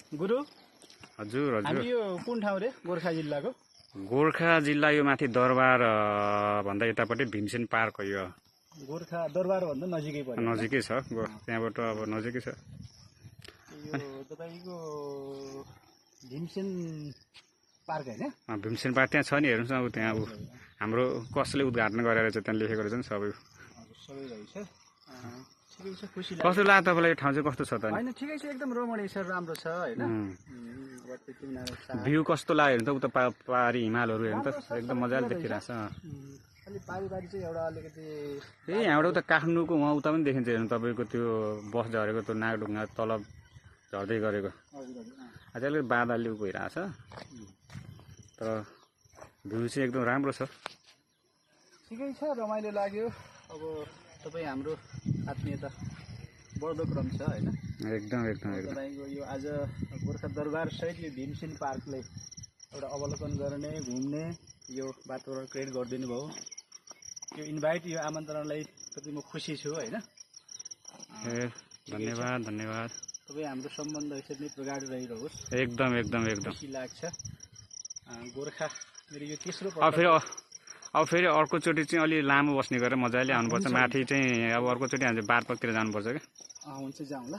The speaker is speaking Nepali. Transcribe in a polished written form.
गुरु हजुर हामी हजुर यो कुन ठाउँ रे गोर्खा जिल्लाको? गोर्खा जिल्ला यो माथि दरबार भन्दा यतापट्टि भीमसेन पार्क हो यो गोर्खा दरबार भन्दा नजिकै पर्यो होइन? नजिकै छ त्यहाँबाट अब नजिकै छ यो तपाईँको भीमसेन पार्क होइन? भीमसेन पार्क त्यहाँ छ नि हेर्नुहोस् न अब त्यहाँ अब हाम्रो कसले उद्घाटन गरेर चाहिँ त्यहाँ लेखेको रहेछ नि सबै सबै रहेछ। ठिकै छ, खुसी लाग्यो। कस्तो लाग्यो तपाईँलाई यो ठाउँ चाहिँ कस्तो छ त होइन ठिकै छ, एकदम रमणीय छ, राम्रो छ होइन? भ्यू कस्तो लाग्यो हेर्नु त उता पहाडी हिमालहरू हेर्नु त एकदम मजाले देखिरहेछ अलि पारी चाहिँ एउटा अलिकति यहाँबाट उता काठमाडौँको उहाँ उता पनि देखिन्छ हेर्नु तपाईँको त्यो बस झरेको त्यो नागढुङ्गा तल झर्दै गरेको अझै अलिक बादलले गइरहेछ तर भ्यू चाहिँ एकदम राम्रो छ। ठिकै छ, रमाइलो लाग्यो। अब तपाईँ हाम्रो आत्मीयता बढ्दो क्रम छ होइन? एकदम एकदम एकदम तपाईँको यो आज गोर्खा दरबार सहित यो भीमसेन पार्कले एउटा अवलोकन गर्ने घुम्ने यो वातावरण क्रिएट गरिदिनु भयो। यो इन्भाइट यो आमन्त्रणलाई प्रति म खुसी छु होइन? धन्यवाद धन्यवाद। तपाईँ हाम्रो सम्बन्ध यसरी नै प्रगाड रहिरहोस्। एकदम एकदम एकदम खुसी लाग्छ। गोर्खा मेरो यो तेस्रो अब फेरि अर्कोचोटि चाहिँ अलि लामो बस्ने गरेर मजाले आउनुपर्छ माथि चाहिँ अब अर्कोचोटि हामी बारपकतिर जानुपर्छ क्या। हुन्छ जाउँ ल।